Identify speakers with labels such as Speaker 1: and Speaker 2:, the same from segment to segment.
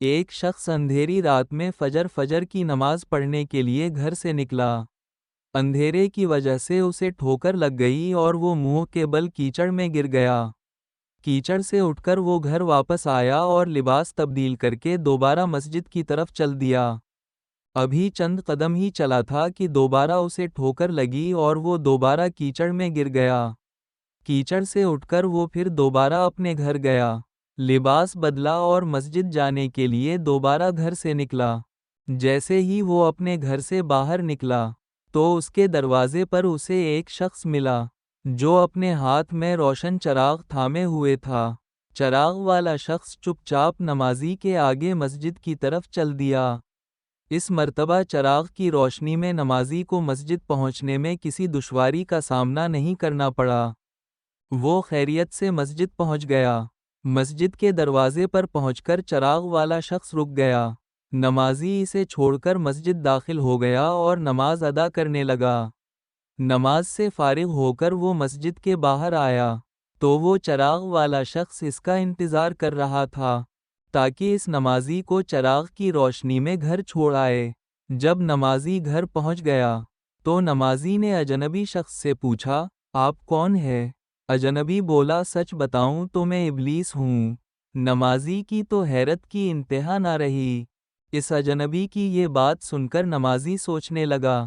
Speaker 1: ایک شخص اندھیری رات میں فجر کی نماز پڑھنے کے لیے گھر سے نکلا۔ اندھیرے کی وجہ سے اسے ٹھوکر لگ گئی اور وہ منہ کے بل کیچڑ میں گر گیا۔ کیچڑ سے اٹھ کر وہ گھر واپس آیا اور لباس تبدیل کر کے دوبارہ مسجد کی طرف چل دیا۔ ابھی چند قدم ہی چلا تھا کہ دوبارہ اسے ٹھوکر لگی اور وہ دوبارہ کیچڑ میں گر گیا۔ کیچڑ سے اٹھ کر وہ پھر دوبارہ اپنے گھر گیا، لباس بدلا اور مسجد جانے کے لیے دوبارہ گھر سے نکلا۔ جیسے ہی وہ اپنے گھر سے باہر نکلا تو اس کے دروازے پر اسے ایک شخص ملا جو اپنے ہاتھ میں روشن چراغ تھامے ہوئے تھا۔ چراغ والا شخص چپ چاپ نمازی کے آگے مسجد کی طرف چل دیا۔ اس مرتبہ چراغ کی روشنی میں نمازی کو مسجد پہنچنے میں کسی دشواری کا سامنا نہیں کرنا پڑا۔ وہ خیریت سے مسجد پہنچ گیا۔ مسجد کے دروازے پر پہنچ کر چراغ والا شخص رک گیا۔ نمازی اسے چھوڑ کر مسجد داخل ہو گیا اور نماز ادا کرنے لگا۔ نماز سے فارغ ہو کر وہ مسجد کے باہر آیا تو وہ چراغ والا شخص اس کا انتظار کر رہا تھا تاکہ اس نمازی کو چراغ کی روشنی میں گھر چھوڑ آئے۔ جب نمازی گھر پہنچ گیا تو نمازی نے اجنبی شخص سے پوچھا، آپ کون ہے؟ اجنبی بولا، سچ بتاؤں تو میں ابلیس ہوں۔ نمازی کی تو حیرت کی انتہا نہ رہی۔ اس اجنبی کی یہ بات سن کر نمازی سوچنے لگا،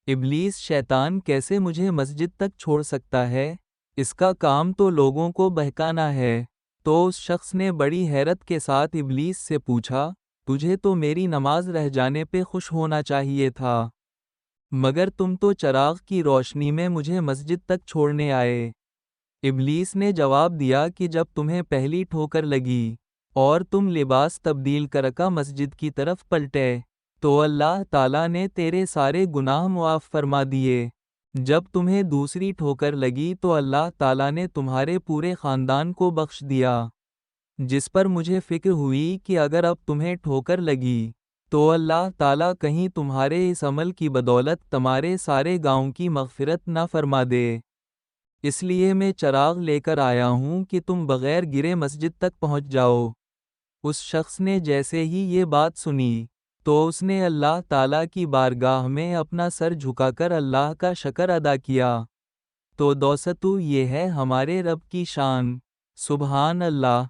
Speaker 1: ابلیس شیطان کیسے مجھے مسجد تک چھوڑ سکتا ہے؟ اس کا کام تو لوگوں کو بہکانا ہے۔ تو اس شخص نے بڑی حیرت کے ساتھ ابلیس سے پوچھا، تجھے تو میری نماز رہ جانے پہ خوش ہونا چاہیے تھا، مگر تم تو چراغ کی روشنی میں مجھے مسجد تک چھوڑنے آئے۔ ابلیس نے جواب دیا کہ جب تمہیں پہلی ٹھوکر لگی اور تم لباس تبدیل کرکا مسجد کی طرف پلٹے تو اللہ تعالیٰ نے تیرے سارے گناہ معاف فرما دیے۔ جب تمہیں دوسری ٹھوکر لگی تو اللہ تعالیٰ نے تمہارے پورے خاندان کو بخش دیا، جس پر مجھے فکر ہوئی کہ اگر اب تمہیں ٹھوکر لگی تو اللہ تعالیٰ کہیں تمہارے اس عمل کی بدولت تمہارے سارے گاؤں کی مغفرت نہ فرما دے۔ اس لیے میں چراغ لے کر آیا ہوں کہ تم بغیر گرے مسجد تک پہنچ جاؤ۔ اس شخص نے جیسے ہی یہ بات سنی تو اس نے اللہ تعالیٰ کی بارگاہ میں اپنا سر جھکا کر اللہ کا شکر ادا کیا۔ تو دوستو، یہ ہے ہمارے رب کی شان۔ سبحان اللہ۔